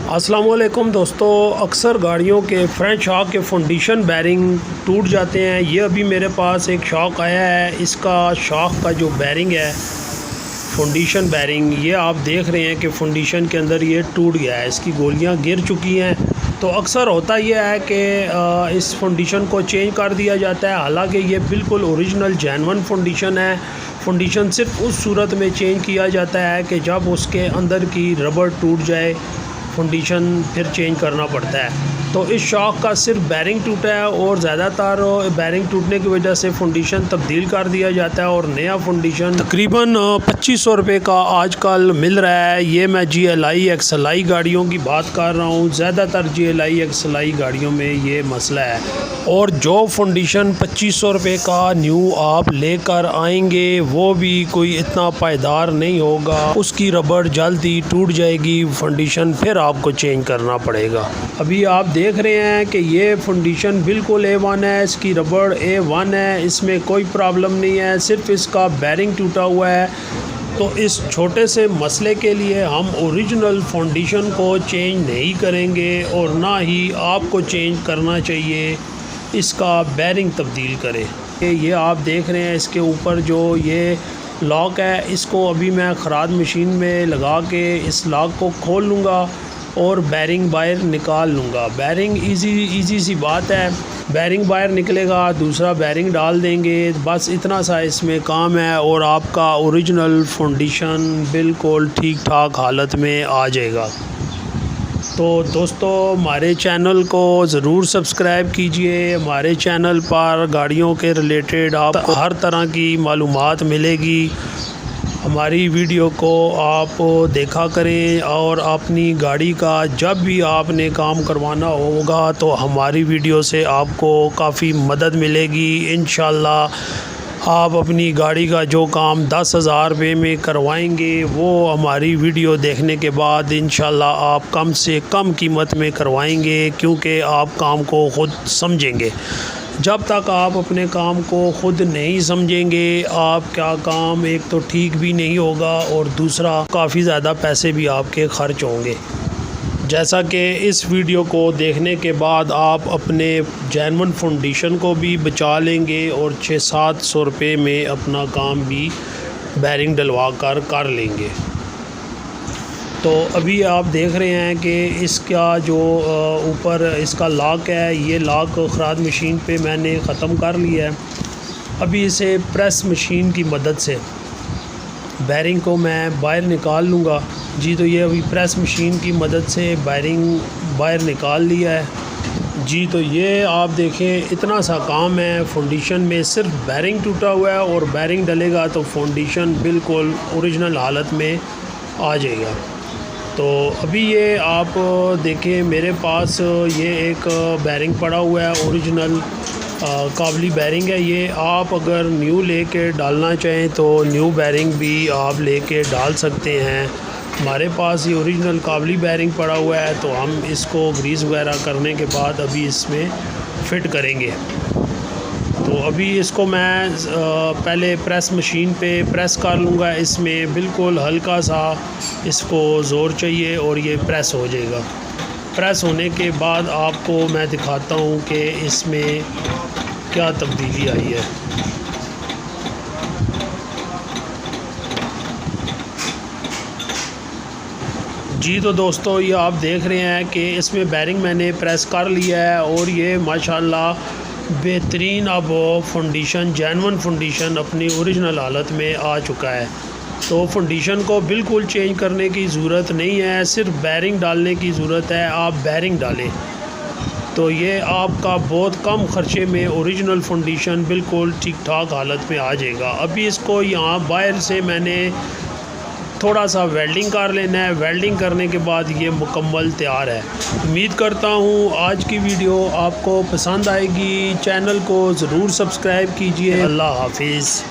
अस्सलामुअलैकुम दोस्तों, अक्सर गाड़ियों के फ्रंट शॉक के फंडिशन बैरिंग टूट जाते हैं। ये अभी मेरे पास एक शॉक आया है, इसका शॉक का जो बैरिंग है फंडिशन बैरिंग, ये आप देख रहे हैं कि फंडिशन के अंदर ये टूट गया है, इसकी गोलियां गिर चुकी हैं। तो अक्सर होता यह है कि इस फंडिशन को चेंज कर दिया जाता है, हालांकि ये बिल्कुल ओरिजिनल जेन्युइन फंडिशन है। फंडिशन सिर्फ उस सूरत में चेंज किया जाता है कि जब उसके अंदर की रबड़ टूट जाए, फंडिशन फिर चेंज करना पड़ता है। तो इस शॉक का सिर्फ बैरिंग टूटा है और ज़्यादातर बैरिंग टूटने की वजह से फंडिशन तब्दील कर दिया जाता है और नया फंडिशन तकरीबन 2500 रुपये का आजकल मिल रहा है। ये मैं GLI XLI गाड़ियों की बात कर रहा हूँ, ज़्यादातर GLI XLI गाड़ियों में ये मसला है। और जो फंडिशन 2500 रुपये का न्यू आप लेकर आएंगे वो भी कोई इतना पायदार नहीं होगा, उसकी रबड़ जल्दी टूट जाएगी, फंडिशन फिर आपको चेंज करना पड़ेगा। अभी आप देख रहे हैं कि ये फंडिशन बिल्कुल A1 है, इसकी रबड़ A1 है, इसमें कोई प्रॉब्लम नहीं है, सिर्फ इसका बैरिंग टूटा हुआ है। तो इस छोटे से मसले के लिए हम ओरिजिनल फंडिशन को चेंज नहीं करेंगे और ना ही आपको चेंज करना चाहिए, इसका बैरिंग तब्दील करें। ये आप देख रहे हैं इसके ऊपर जो ये लॉक है, इसको अभी मैं खराद मशीन में लगा के इस लॉक को खोल लूँगा और बैरिंग बाहर निकाल लूँगा। बैरिंग इजी सी बात है, बैरिंग बाहर निकलेगा, दूसरा बैरिंग डाल देंगे, बस इतना सा इसमें काम है और आपका ओरिजिनल फंडिशन बिल्कुल ठीक ठाक हालत में आ जाएगा। तो दोस्तों, हमारे चैनल को ज़रूर सब्सक्राइब कीजिए। हमारे चैनल पर गाड़ियों के रिलेटेड आपको हर तरह की मालूमात मिलेगी। हमारी वीडियो को आप देखा करें और अपनी गाड़ी का जब भी आपने काम करवाना होगा तो हमारी वीडियो से आपको काफ़ी मदद मिलेगी। इंशाल्लाह आप अपनी गाड़ी का जो काम 10,000 रुपये में करवाएंगे वो हमारी वीडियो देखने के बाद इंशाल्लाह आप कम से कम कीमत में करवाएंगे, क्योंकि आप काम को ख़ुद समझेंगे। जब तक आप अपने काम को ख़ुद नहीं समझेंगे, आपका काम एक तो ठीक भी नहीं होगा और दूसरा काफ़ी ज़्यादा पैसे भी आपके खर्च होंगे। जैसा कि इस वीडियो को देखने के बाद आप अपने जेन्युइन फंडिशन को भी बचा लेंगे और 600-700 रुपये में अपना काम भी बैरिंग डलवा कर लेंगे। तो अभी आप देख रहे हैं कि इसका जो ऊपर इसका लॉक है, ये लॉक खराद मशीन पे मैंने ख़त्म कर लिया है। अभी इसे प्रेस मशीन की मदद से बैरिंग को मैं बाहर निकाल लूँगा। जी, तो ये अभी प्रेस मशीन की मदद से बैरिंग बाहर निकाल लिया है। जी, तो ये आप देखें इतना सा काम है। फंडिशन में सिर्फ बैरिंग टूटा हुआ है और बैरिंग डलेगा तो फंडिशन बिल्कुल ओरिजिनल हालत में आ जाएगा। तो अभी ये आप देखें, मेरे पास ये एक बैरिंग पड़ा हुआ है, ओरिजिनल काबली बैरिंग है। ये आप अगर न्यू लेके डालना चाहें तो न्यू बैरिंग भी आप लेके डाल सकते हैं। हमारे पास ये ओरिजिनल काबली बैरिंग पड़ा हुआ है, तो हम इसको ग्रीस वगैरह करने के बाद अभी इसमें फ़िट करेंगे। तो अभी इसको मैं पहले प्रेस मशीन पे प्रेस कर लूँगा। इसमें बिल्कुल हल्का सा इसको ज़ोर चाहिए और ये प्रेस हो जाएगा। प्रेस होने के बाद आपको मैं दिखाता हूँ कि इसमें क्या तब्दीली आई है। जी, तो दोस्तों, ये आप देख रहे हैं कि इसमें बैरिंग मैंने प्रेस कर लिया है और ये माशाल्लाह बेहतरीन अब फंडिशन, जेन्युइन फंडिशन अपनी ओरिजिनल हालत में आ चुका है। तो फंडिशन को बिल्कुल चेंज करने की ज़रूरत नहीं है, सिर्फ बैरिंग डालने की ज़रूरत है। आप बैरिंग डालें तो ये आपका बहुत कम ख़र्चे में ओरिजिनल फंडिशन बिल्कुल ठीक ठाक हालत में आ जाएगा। अभी इसको यहाँ बाहर से मैंने थोड़ा सा वेल्डिंग कर लेना है। वेल्डिंग करने के बाद ये मुकम्मल तैयार है। उम्मीद करता हूँ आज की वीडियो आपको पसंद आएगी। चैनल को ज़रूर सब्सक्राइब कीजिए। अल्लाह हाफिज़।